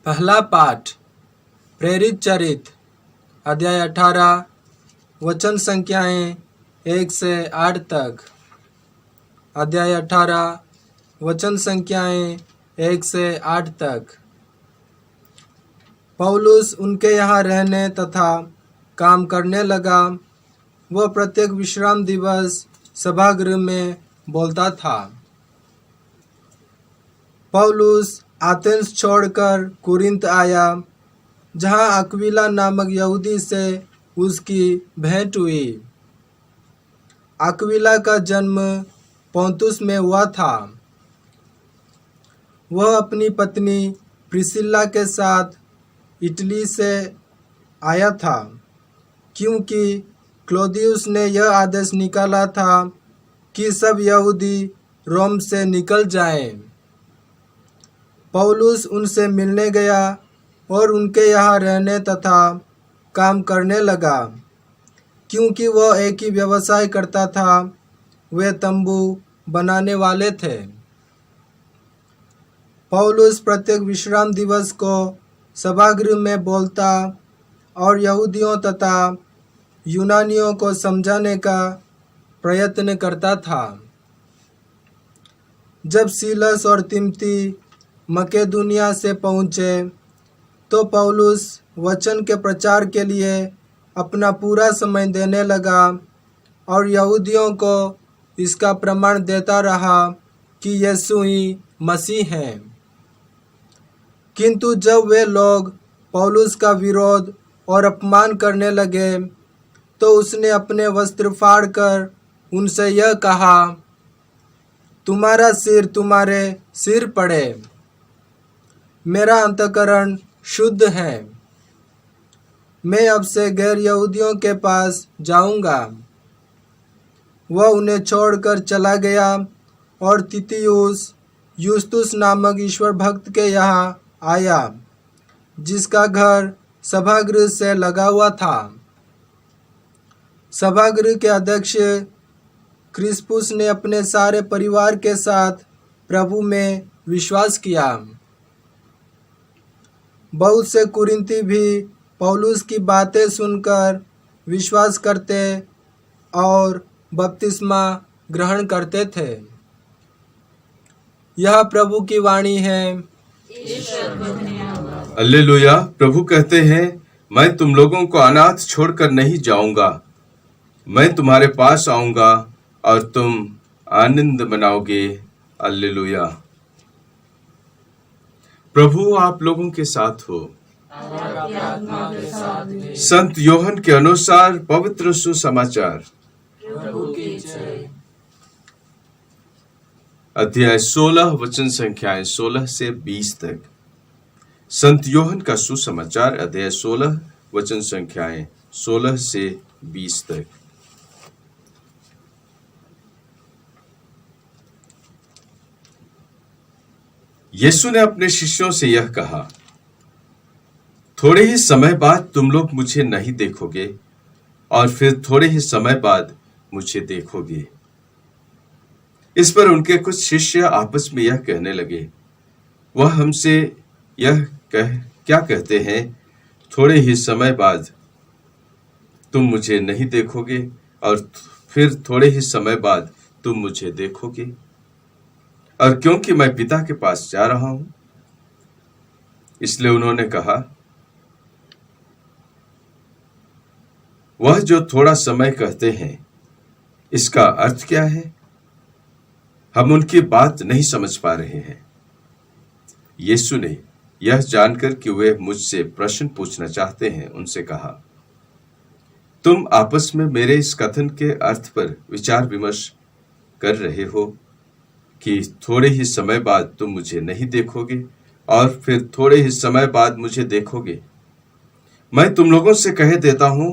पहला पाठ प्रेरित चरित्र अध्याय 18 वचन संख्याएं 1 से 8 तक। अध्याय 18 वचन संख्याएं 1 से 8 तक। पौलुस उनके यहाँ रहने तथा काम करने लगा। वह प्रत्येक विश्राम दिवस सभागृह में बोलता था। पौलुस एथेंस छोड़कर कुरिन्थ आया, जहाँ अक्विला नामक यहूदी से उसकी भेंट हुई। अक्विला का जन्म पोंतुस में हुआ था। वह अपनी पत्नी प्रिसिल्ला के साथ इटली से आया था, क्योंकि क्लौदियुस ने यह आदेश निकाला था कि सब यहूदी रोम से निकल जाएं। पौलुस उनसे मिलने गया और उनके यहाँ रहने तथा काम करने लगा, क्योंकि वह एक ही व्यवसाय करता था। वे तंबू बनाने वाले थे। पौलुस प्रत्येक विश्राम दिवस को सभागृह में बोलता और यहूदियों तथा यूनानियों को समझाने का प्रयत्न करता था। जब सीलस और तिमोथी मकेदुनिया से पहुँचे तो पौलुस वचन के प्रचार के लिए अपना पूरा समय देने लगा और यहूदियों को इसका प्रमाण देता रहा कि यीशु ही मसीह है। किंतु जब वे लोग पौलुस का विरोध और अपमान करने लगे तो उसने अपने वस्त्र फाड़कर उनसे यह कहा, तुम्हारा सिर तुम्हारे सिर पड़े। मेरा अंतःकरण शुद्ध है। मैं अब से गैर यहूदियों के पास जाऊंगा। वह उन्हें छोड़कर चला गया और तितियुस युस्तुस नामक ईश्वर भक्त के यहाँ आया, जिसका घर सभागृह से लगा हुआ था। सभागृह के अध्यक्ष क्रिस्पुस ने अपने सारे परिवार के साथ प्रभु में विश्वास किया। बहुत से कुरिन्थी भी पौलुस की बातें सुनकर विश्वास करते और बपतिस्मा ग्रहण करते थे। यह प्रभु की वाणी है। हालेलुया। प्रभु कहते हैं, मैं तुम लोगों को अनाथ छोड़कर नहीं जाऊंगा। मैं तुम्हारे पास आऊंगा और तुम आनंद मनाओगे। हालेलुया। प्रभु आप लोगों के साथ हो। संत योहन के अनुसार पवित्र सुसमाचार अध्याय 16 वचन संख्याएं 16 से 20 तक। संत योहन का सुसमाचार अध्याय 16 वचन संख्याएं 16 से 20 तक। यीशु ने अपने शिष्यों से यह कहा, थोड़े ही समय बाद तुम लोग मुझे नहीं देखोगे और फिर थोड़े ही समय बाद मुझे देखोगे। इस पर उनके कुछ शिष्य आपस में यह कहने लगे, वह हमसे यह क्या कहते हैं, थोड़े ही समय बाद तुम मुझे नहीं देखोगे और फिर थोड़े ही समय बाद तुम मुझे देखोगे। और क्योंकि मैं पिता के पास जा रहा हूं, इसलिए उन्होंने कहा, वह जो थोड़ा समय कहते हैं, इसका अर्थ क्या है? हम उनकी बात नहीं समझ पा रहे हैं। यीशु ने यह जानकर कि वे मुझसे प्रश्न पूछना चाहते हैं, उनसे कहा, तुम आपस में मेरे इस कथन के अर्थ पर विचार विमर्श कर रहे हो कि थोड़े ही समय बाद तुम मुझे नहीं देखोगे और फिर थोड़े ही समय बाद मुझे देखोगे। मैं तुम लोगों से कह देता हूं,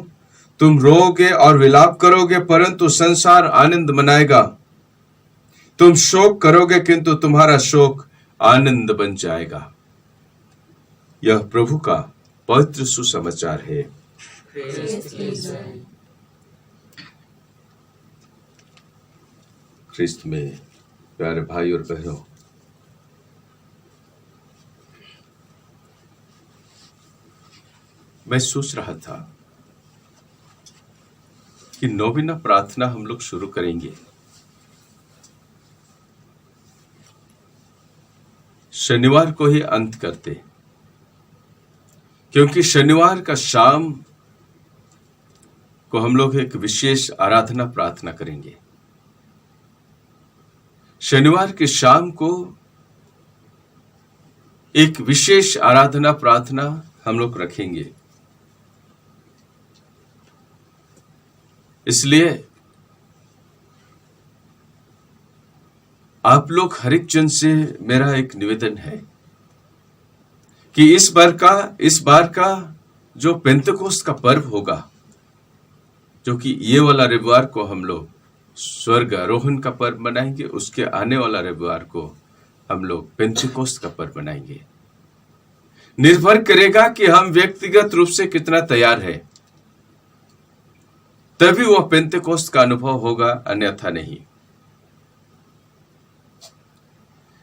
तुम रोओगे और विलाप करोगे, परंतु संसार आनंद मनाएगा। तुम शोक करोगे, किंतु तुम्हारा शोक आनंद बन जाएगा। यह प्रभु का पवित्र सुसमाचार है। ख्रिस्त में प्यारे भाई और बहनों, मैं सोच रहा था कि नौवीना प्रार्थना हम लोग शुरू करेंगे। शनिवार को ही अंत करते, क्योंकि शनिवार का शाम को हम लोग एक विशेष आराधना प्रार्थना करेंगे। शनिवार के शाम को एक विशेष आराधना प्रार्थना हम लोग रखेंगे। इसलिए आप लोग हर एक जन से मेरा एक निवेदन है कि इस बार का जो पेंतकोस्त का पर्व होगा, जो कि ये वाला रविवार को हम लोग स्वर्ग आरोहण का पर्व मनाएंगे, उसके आने वाला रविवार को हम लोग पेंतकोस्त का पर्व मनाएंगे। निर्भर करेगा कि हम व्यक्तिगत रूप से कितना तैयार है, तभी वह पेंतकोस्त का अनुभव होगा, अन्यथा नहीं।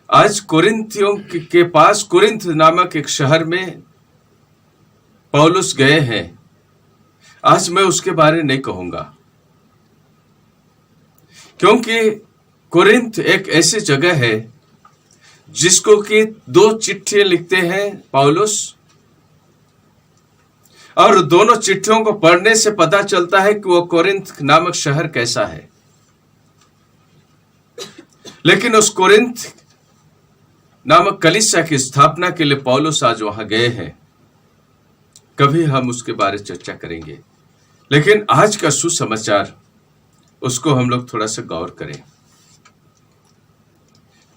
आज कोरिन्थियों के पास कोरिन्थ नामक एक शहर में पौलुस गए हैं। आज मैं उसके बारे नहीं कहूंगा, क्योंकि कोरिन्थ एक ऐसी जगह है जिसको कि 2 चिट्ठियां लिखते हैं पौलुस, और दोनों चिट्ठियों को पढ़ने से पता चलता है कि वो कोरिन्थ नामक शहर कैसा है। लेकिन उस कोरिन्थ नामक कलीसिया की स्थापना के लिए पौलुस आज वहां गए हैं। कभी हम उसके बारे में चर्चा करेंगे, लेकिन आज का सुसमाचार उसको हम लोग थोड़ा सा गौर करें।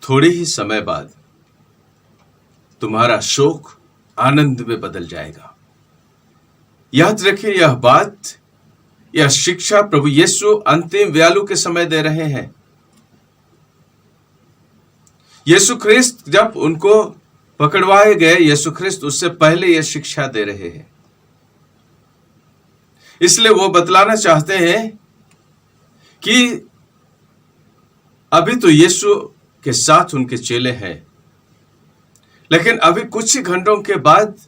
थोड़े ही समय बाद तुम्हारा शोक आनंद में बदल जाएगा। याद रखिए, यह बात, यह शिक्षा प्रभु यीशु अंतिम व्यालु के समय दे रहे हैं। यीशु ख्रिस्त जब उनको पकड़वाए गए, यीशु ख्रिस्त उससे पहले यह शिक्षा दे रहे हैं। इसलिए वो बतलाना चाहते हैं कि अभी तो यीशु के साथ उनके चेले हैं, लेकिन अभी कुछ ही घंटों के बाद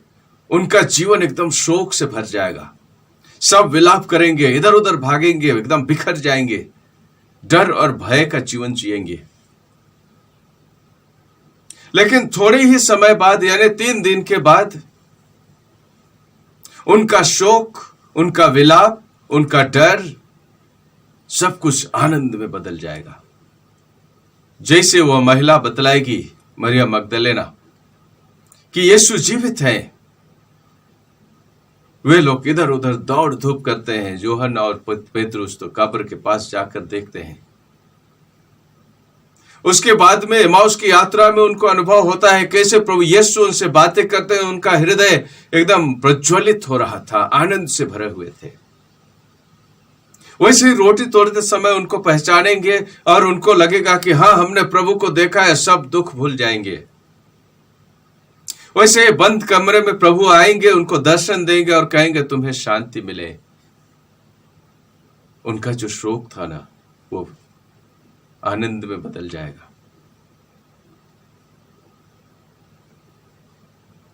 उनका जीवन एकदम शोक से भर जाएगा। सब विलाप करेंगे, इधर उधर भागेंगे, एकदम बिखर जाएंगे, डर और भय का जीवन जिएंगे। लेकिन थोड़े ही समय बाद, यानी 3 दिन के बाद, उनका शोक, उनका विलाप, उनका डर, सब कुछ आनंद में बदल जाएगा। जैसे वह महिला बतलाएगी, मरियम मगदलेना, कि यीशु जीवित हैं, वे लोग इधर उधर दौड़ धूप करते हैं। यूहन्ना और पेतरुस तो कब्र के पास जाकर देखते हैं। उसके बाद में एमाउस की यात्रा में उनको अनुभव होता है कैसे प्रभु यीशु उनसे बातें करते हैं। उनका हृदय एकदम प्रज्वलित हो रहा था, आनंद से भरे हुए थे। वैसे ही रोटी तोड़ते समय उनको पहचानेंगे और उनको लगेगा कि हाँ, हमने प्रभु को देखा है, सब दुख भूल जाएंगे। वैसे बंद कमरे में प्रभु आएंगे, उनको दर्शन देंगे और कहेंगे तुम्हें शांति मिले। उनका जो शोक था ना, वो आनंद में बदल जाएगा।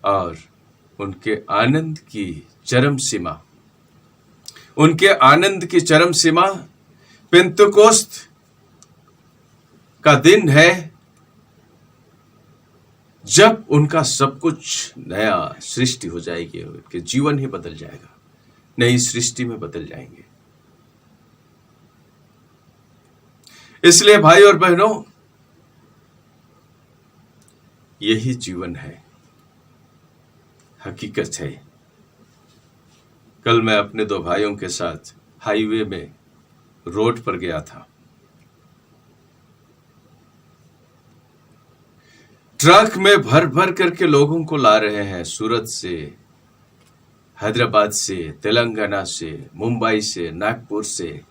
और उनके आनंद की चरम सीमा, उनके आनंद की चरम सीमा पेंतकोस्त का दिन है, जब उनका सब कुछ नया सृष्टि हो जाएगी। उनके जीवन ही बदल जाएगा, नई सृष्टि में बदल जाएंगे। इसलिए भाई और बहनों, यही जीवन है, हकीकत है। कल मैं अपने 2 भाइयों के साथ हाईवे में रोड पर गया था। ट्रक में भर भर करके लोगों को ला रहे हैं, सूरत से, हैदराबाद से, तेलंगाना से, मुंबई से, नागपुर से।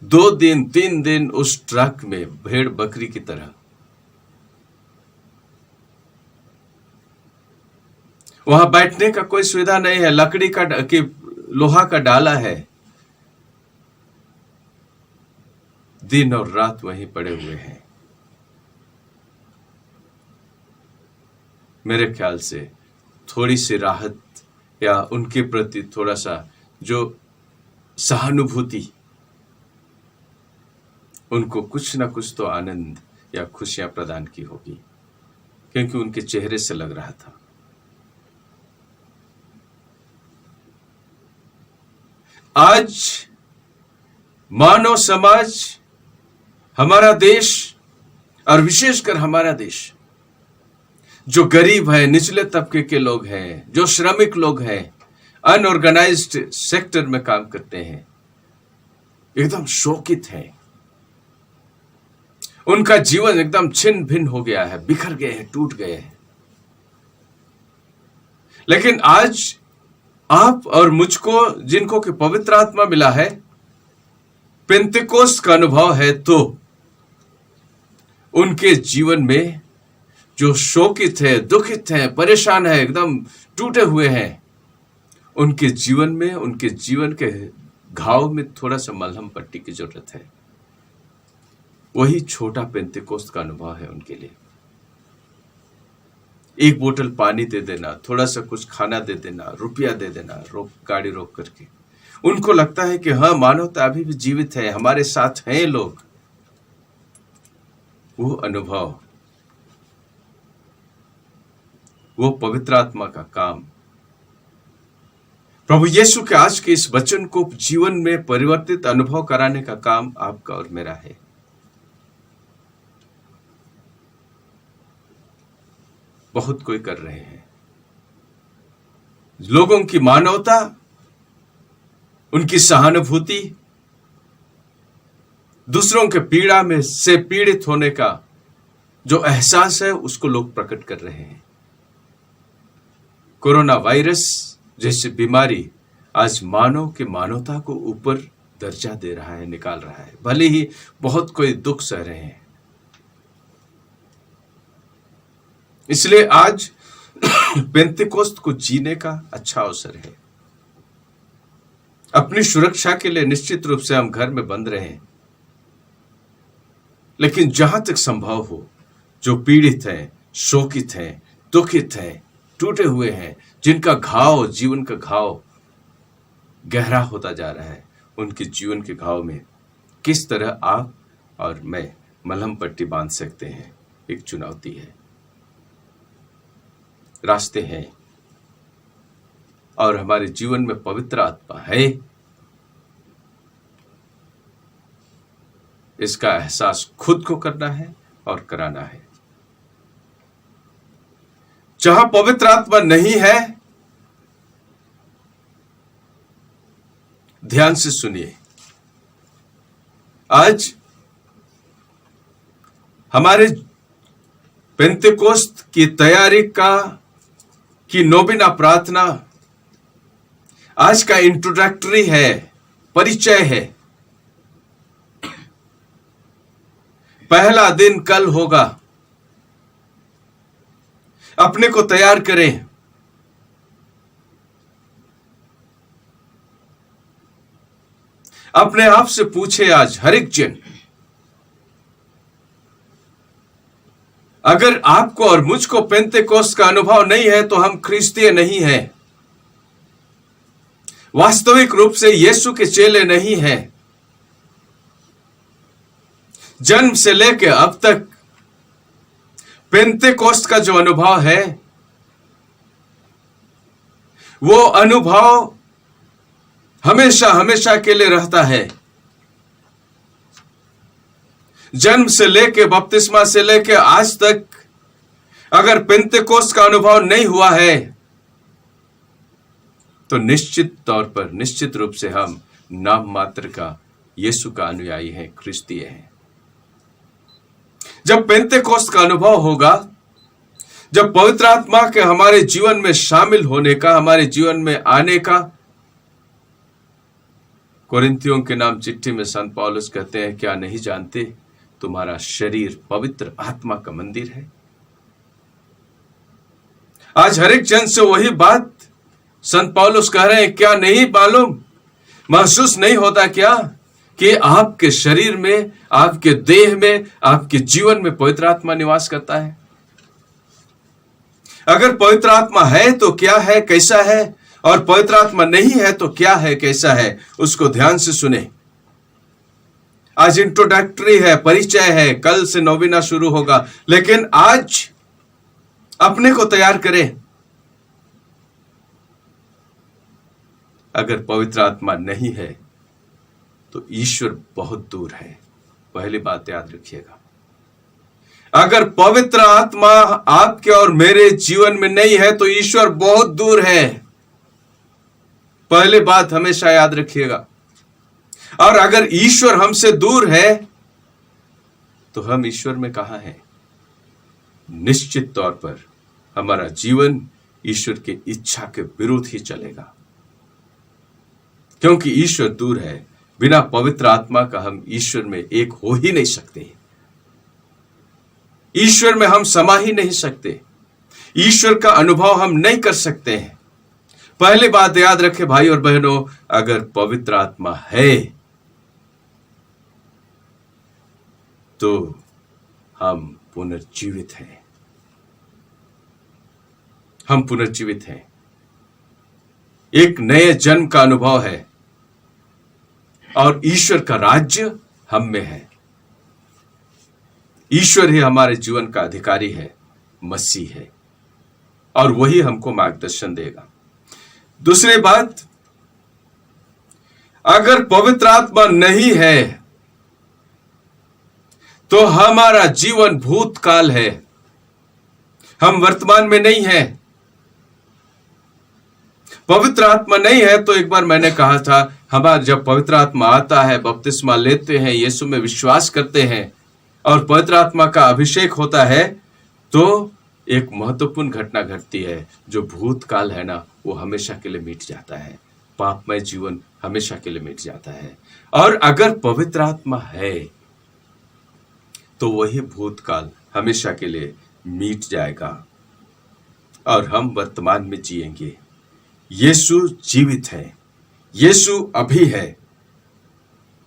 2 दिन 3 दिन उस ट्रक में भेड़ बकरी की तरह। वहां बैठने का कोई सुविधा नहीं है, लकड़ी का कि लोहा का डाला है। दिन और रात वहीं पड़े हुए हैं। मेरे ख्याल से थोड़ी सी राहत या उनके प्रति थोड़ा सा जो सहानुभूति, उनको कुछ ना कुछ तो आनंद या खुशियां प्रदान की होगी, क्योंकि उनके चेहरे से लग रहा था। आज मानव समाज, हमारा देश और विशेषकर हमारा देश, जो गरीब है, निचले तबके के लोग हैं, जो श्रमिक लोग हैं, अनऑर्गेनाइज्ड सेक्टर में काम करते हैं, एकदम शोकित हैं। उनका जीवन एकदम छिन्न भिन्न हो गया है, बिखर गए हैं, टूट गए हैं। लेकिन आज आप और मुझको, जिनको कि पवित्र आत्मा मिला है, पेंतेकोस्त का अनुभव है, तो उनके जीवन में जो शोकित है, दुखित है, परेशान है, एकदम टूटे हुए हैं, उनके जीवन में, उनके जीवन के घाव में थोड़ा सा मलहम पट्टी की जरूरत है। वही छोटा पेंतेकोस्त का अनुभव है उनके लिए। एक बोतल पानी दे देना, थोड़ा सा कुछ खाना दे देना, रुपया दे देना, गाड़ी रोक करके, उनको लगता है कि हाँ, मानवता अभी भी जीवित है, हमारे साथ हैं लोग। वो अनुभव, वो पवित्र आत्मा का काम, प्रभु यीशु के आज के इस वचन को जीवन में परिवर्तित अनुभव कराने का काम आपका और मेरा है। बहुत कोई कर रहे हैं। लोगों की मानवता, उनकी सहानुभूति, दूसरों के पीड़ा में से पीड़ित होने का जो एहसास है, उसको लोग प्रकट कर रहे हैं। कोरोना वायरस जैसी बीमारी आज मानव के मानवता को ऊपर दर्जा दे रहा है, निकाल रहा है। भले ही बहुत कोई दुख सह रहे हैं, इसलिए आज पेंतेकोस्त को जीने का अच्छा अवसर है। अपनी सुरक्षा के लिए निश्चित रूप से हम घर में बंद रहें, लेकिन जहां तक संभव हो, जो पीड़ित हैं, शोकित हैं, दुखित हैं, टूटे हुए हैं, जिनका घाव, जीवन का घाव गहरा होता जा रहा है, उनके जीवन के घाव में किस तरह आप और मैं मलहम पट्टी बांध सकते हैं, एक चुनौती है। रास्ते हैं और हमारे जीवन में पवित्र आत्मा है, इसका एहसास खुद को करना है और कराना है। जहां पवित्र आत्मा नहीं है, ध्यान से सुनिए। आज हमारे पेंतेकोस्त की तैयारी की नौबिना प्रार्थना आज का इंट्रोडक्टरी है, परिचय है। पहला दिन कल होगा, अपने को तैयार करें। अपने आप से पूछे आज हर एक जन, अगर आपको और मुझको पेंतेकोस्त का अनुभव नहीं है तो हम ख्रिस्तीय नहीं हैं, वास्तविक रूप से यीशु के चेले नहीं हैं। जन्म से लेकर अब तक पेंतेकोस्त का जो अनुभव है, वो अनुभव हमेशा हमेशा के लिए रहता है। जन्म से लेके, बपतिस्मा से लेके आज तक अगर पेंतेकोस्त का अनुभव नहीं हुआ है, तो निश्चित तौर पर, निश्चित रूप से हम नाम मात्र का यीशु का अनुयायी हैं, ख्रिस्तीय हैं। जब पेंतेकोस्त का अनुभव होगा, जब पवित्र आत्मा के हमारे जीवन में शामिल होने का, हमारे जीवन में आने का, कोरिन्थियों के नाम चिट्ठी में संत पौलुस कहते हैं, क्या नहीं जानते तुम्हारा शरीर पवित्र आत्मा का मंदिर है। आज हर एक जन से वही बात संत पौलुस कह रहे हैं, क्या नहीं मालूम, महसूस नहीं होता क्या कि आपके शरीर में, आपके देह में, आपके जीवन में पवित्र आत्मा निवास करता है। अगर पवित्र आत्मा है तो क्या है, कैसा है, और पवित्र आत्मा नहीं है तो क्या है, कैसा है, उसको ध्यान से सुने। आज इंट्रोडक्टरी है, परिचय है, कल से नौवीना शुरू होगा, लेकिन आज अपने को तैयार करें। अगर पवित्र आत्मा नहीं है तो ईश्वर बहुत दूर है। पहली बात याद रखिएगा। अगर पवित्र आत्मा आपके और मेरे जीवन में नहीं है तो ईश्वर बहुत दूर है। पहली बात हमेशा याद रखिएगा। और अगर ईश्वर हमसे दूर है तो हम ईश्वर में कहां हैं? निश्चित तौर पर हमारा जीवन ईश्वर की इच्छा के विरुद्ध ही चलेगा, क्योंकि ईश्वर दूर है। बिना पवित्र आत्मा का हम ईश्वर में एक हो ही नहीं सकते। ईश्वर में हम समा ही नहीं सकते। ईश्वर का अनुभव हम नहीं कर सकते हैं। पहली बात याद रखें भाई और बहनों, अगर पवित्र आत्मा है तो हम पुनर्जीवित हैं। हम पुनर्जीवित हैं। एक नए जन्म का अनुभव है और ईश्वर का राज्य हम में है। ईश्वर ही हमारे जीवन का अधिकारी है, मसीह है, और वही हमको मार्गदर्शन देगा। दूसरी बात, अगर पवित्र आत्मा नहीं है तो हमारा जीवन भूतकाल है, हम वर्तमान में नहीं है। पवित्र आत्मा नहीं है तो एक बार मैंने कहा था, हमारा जब पवित्र आत्मा आता है, बपतिस्मा लेते हैं, यीशु में विश्वास करते हैं और पवित्र आत्मा का अभिषेक होता है, तो एक महत्वपूर्ण घटना घटती है। जो भूतकाल है ना, वो हमेशा के लिए मिट जाता है। पापमय जीवन हमेशा के लिए मिट जाता है। और अगर पवित्र आत्मा है तो वही भूतकाल हमेशा के लिए मिट जाएगा और हम वर्तमान में जिएंगे। यीशु जीवित है, यीशु अभी है,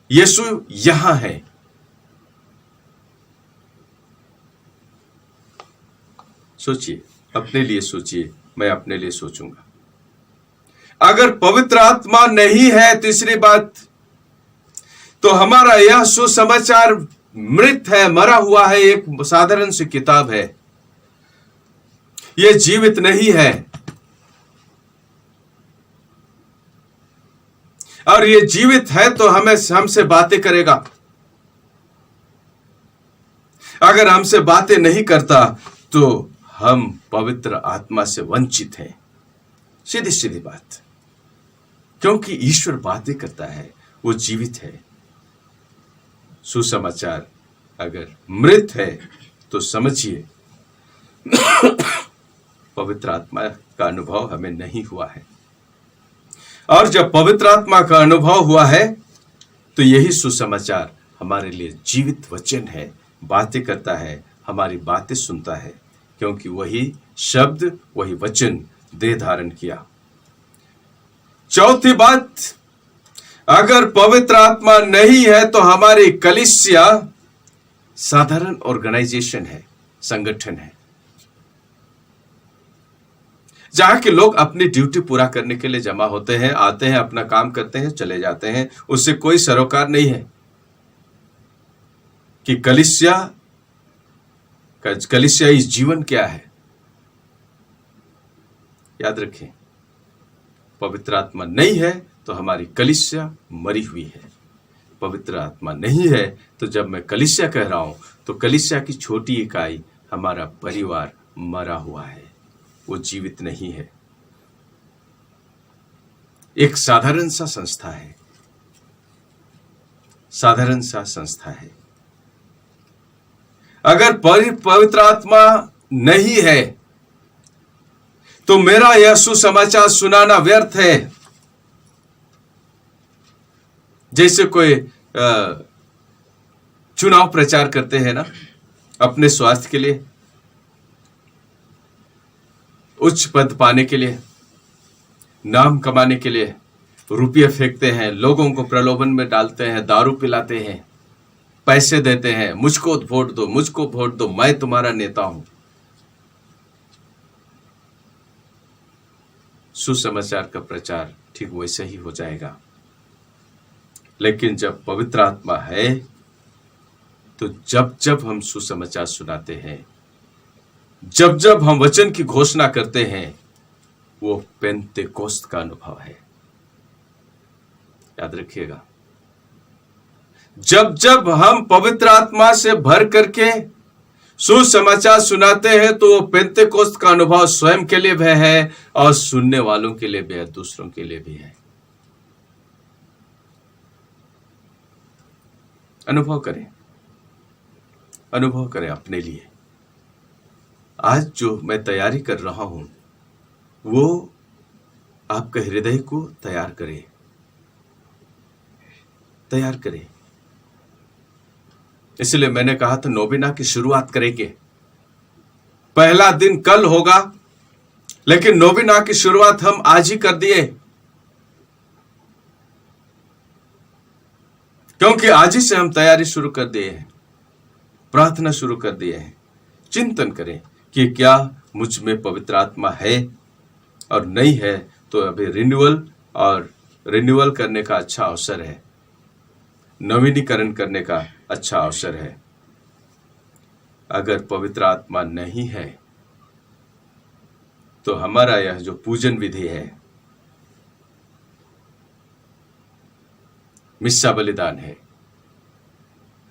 यीशु यहां है। सोचिए, अपने लिए सोचिए, मैं अपने लिए सोचूंगा। अगर पवित्र आत्मा नहीं है, तीसरी बात, तो हमारा यह सुसमाचार मृत है, मरा हुआ है। एक साधारण सी किताब है, यह जीवित नहीं है। और ये जीवित है तो हमसे बातें करेगा। अगर हमसे बातें नहीं करता तो हम पवित्र आत्मा से वंचित हैं। सीधी सीधी बात, क्योंकि ईश्वर बातें करता है, वो जीवित है। सुसमाचार अगर मृत है तो समझिए पवित्र आत्मा का अनुभव हमें नहीं हुआ है। और जब पवित्र आत्मा का अनुभव हुआ है तो यही सुसमाचार हमारे लिए जीवित वचन है, बातें करता है, हमारी बातें सुनता है, क्योंकि वही शब्द, वही वचन देह धारण किया। चौथी बात, अगर पवित्र आत्मा नहीं है तो हमारी कलीसिया साधारण ऑर्गेनाइजेशन है, संगठन है, जहां के लोग अपनी ड्यूटी पूरा करने के लिए जमा होते हैं, आते हैं, अपना काम करते हैं, चले जाते हैं। उससे कोई सरोकार नहीं है कि कलीसियाई जीवन क्या है। याद रखें, पवित्र आत्मा नहीं है तो हमारी कलीसिया मरी हुई है। पवित्र आत्मा नहीं है तो जब मैं कलीसिया कह रहा हूं तो कलीसिया की छोटी इकाई, हमारा परिवार मरा हुआ है, वो जीवित नहीं है। एक साधारण सा संस्था है, साधारण सा संस्था है। अगर पवित्र आत्मा नहीं है तो मेरा यह सुसमाचार सुनाना व्यर्थ है। जैसे कोई चुनाव प्रचार करते हैं ना, अपने स्वास्थ्य के लिए, उच्च पद पाने के लिए, नाम कमाने के लिए रुपये फेंकते हैं, लोगों को प्रलोभन में डालते हैं, दारू पिलाते हैं, पैसे देते हैं, मुझको वोट दो, मुझको वोट दो, मैं तुम्हारा नेता हूं। सुसमाचार का प्रचार ठीक वैसे ही हो जाएगा। लेकिन जब पवित्र आत्मा है तो जब जब हम सुसमाचार सुनाते हैं, जब जब हम वचन की घोषणा करते हैं, वो पेंतेकोस्त का अनुभव है। याद रखिएगा, जब जब हम पवित्र आत्मा से भर करके सुसमाचार सुनाते हैं तो वो पेंतेकोस्त का अनुभव स्वयं के लिए भी है और सुनने वालों के लिए भी है, दूसरों के लिए भी है। अनुभव करें, अनुभव करें अपने लिए। आज जो मैं तैयारी कर रहा हूं वो आपके हृदय को तैयार करे, तैयार करे। इसलिए मैंने कहा था नोबिना की शुरुआत करेंगे। पहला दिन कल होगा, लेकिन नोबिना की शुरुआत हम आज ही कर दिए, क्योंकि आज ही से हम तैयारी शुरू कर दिए हैं, प्रार्थना शुरू कर दिए हैं। चिंतन करें कि क्या मुझ में पवित्र आत्मा है, और नहीं है तो अभी रिन्यूअल करने का अच्छा अवसर है, नवीनीकरण करने का अच्छा अवसर है। अगर पवित्र आत्मा नहीं है तो हमारा यह जो पूजन विधि है, मिस्सा बलिदान है,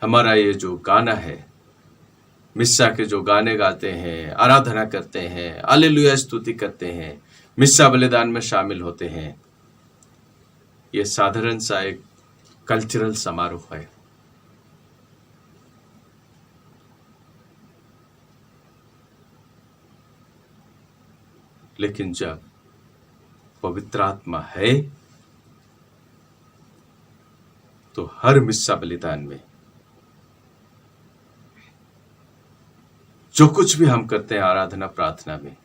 हमारा ये जो गाना है, मिस्सा के जो गाने गाते हैं, आराधना करते हैं, हालेलुया स्तुति करते हैं, मिस्सा बलिदान में शामिल होते हैं, ये साधारण सा एक कल्चरल समारोह है। लेकिन जब पवित्र आत्मा है तो हर मिस्सा बलिदान में जो कुछ भी हम करते हैं आराधना प्रार्थना में,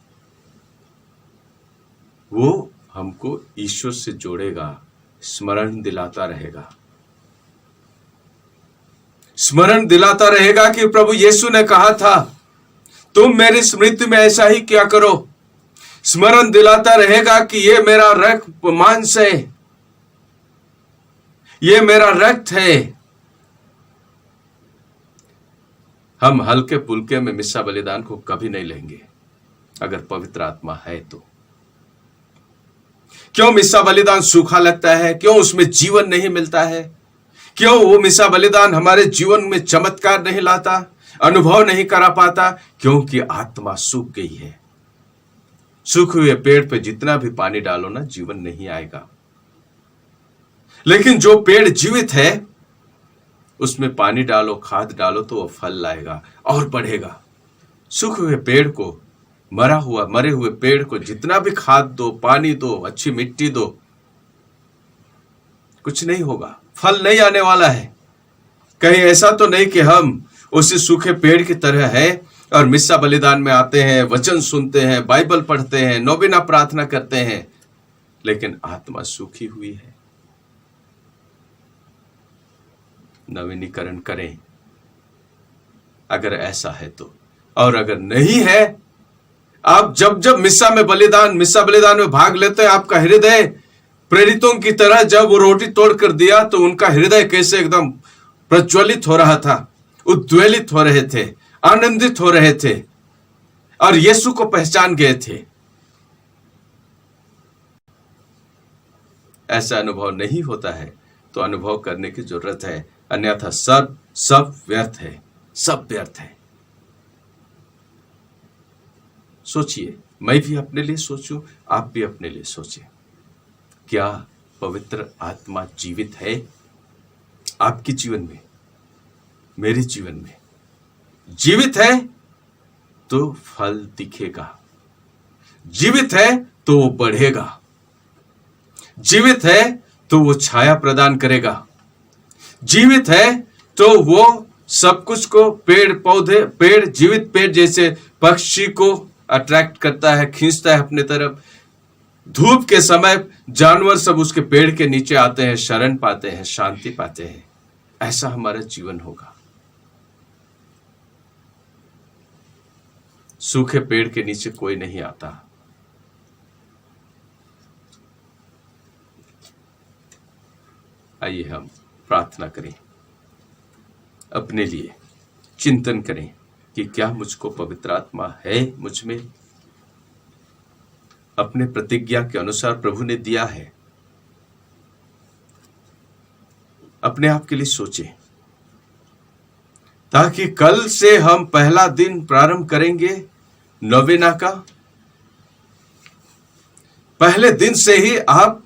वो हमको ईश्वर से जोड़ेगा, स्मरण दिलाता रहेगा, स्मरण दिलाता रहेगा कि प्रभु यीशु ने कहा था तुम मेरी स्मृति में ऐसा ही क्या करो। स्मरण दिलाता रहेगा कि ये मेरा रक्त मांस है, ये मेरा रक्त है। हम हल्के पुल्के में मिस्सा बलिदान को कभी नहीं लेंगे अगर पवित्र आत्मा है तो। क्यों मिस्सा बलिदान सूखा लगता है? क्यों उसमें जीवन नहीं मिलता है? क्यों वो मिस्सा बलिदान हमारे जीवन में चमत्कार नहीं लाता, अनुभव नहीं करा पाता? क्योंकि आत्मा सूख गई है। सूखे हुए पेड़ पे जितना भी पानी डालो ना, जीवन नहीं आएगा। लेकिन जो पेड़ जीवित है उसमें पानी डालो, खाद डालो तो वो फल लाएगा और बढ़ेगा। सूखे हुए पेड़ को, मरे हुए पेड़ को जितना भी खाद दो, पानी दो, अच्छी मिट्टी दो, कुछ नहीं होगा, फल नहीं आने वाला है। कहीं ऐसा तो नहीं कि हम उसी सूखे पेड़ की तरह है और मिस्सा बलिदान में आते हैं, वचन सुनते हैं, बाइबल पढ़ते हैं, नोबिना प्रार्थना करते हैं, लेकिन आत्मा सूखी हुई है। नवीनीकरण करें अगर ऐसा है तो। और अगर नहीं है, आप जब जब मिस्सा बलिदान में भाग लेते हैं, आपका हृदय प्रेरितों की तरह जब वो रोटी तोड़ कर दिया तो उनका हृदय कैसे एकदम प्रज्वलित हो रहा था, उद्वेलित हो रहे थे, आनंदित हो रहे थे और यीशु को पहचान गए थे। ऐसा अनुभव नहीं होता है तो अनुभव करने की जरूरत है, अन्यथा सब व्यर्थ है, सब व्यर्थ है। सोचिए, मैं भी अपने लिए सोचूं, आप भी अपने लिए सोचिए, क्या पवित्र आत्मा जीवित है आपके जीवन में, मेरे जीवन में? जीवित है तो फल दिखेगा, जीवित है तो वो बढ़ेगा, जीवित है तो वो छाया प्रदान करेगा, जीवित है तो वो सब कुछ को, पेड़ जीवित पेड़ जैसे पक्षी को अट्रैक्ट करता है, खींचता है अपने तरफ। धूप के समय जानवर सब उसके पेड़ के नीचे आते हैं, शरण पाते हैं, शांति पाते हैं। ऐसा हमारा जीवन होगा। सूखे पेड़ के नीचे कोई नहीं आता, आइए हम प्रार्थना करें, अपने लिए चिंतन करें कि क्या मुझको पवित्र आत्मा है मुझ में। अपने प्रतिज्ञा के अनुसार प्रभु ने दिया है। अपने आप के लिए सोचें, ताकि कल से हम पहला दिन प्रारंभ करेंगे नोवेना का। पहले दिन से ही आप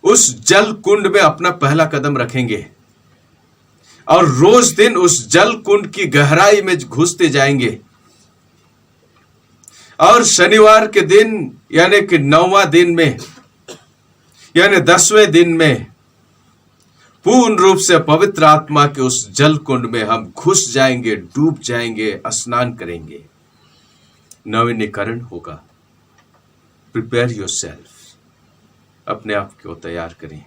उस जल कुंड में अपना पहला कदम रखेंगे और रोज दिन उस जल कुंड की गहराई में घुसते जाएंगे। और शनिवार के दिन यानी कि 9वां दिन में यानी 10वें दिन में पूर्ण रूप से पवित्र आत्मा के उस जल कुंड में हम घुस जाएंगे, डूब जाएंगे, स्नान करेंगे। नवीनीकरण होगा। प्रिपेयर योरसेल्फ, अपने आप को तैयार करें।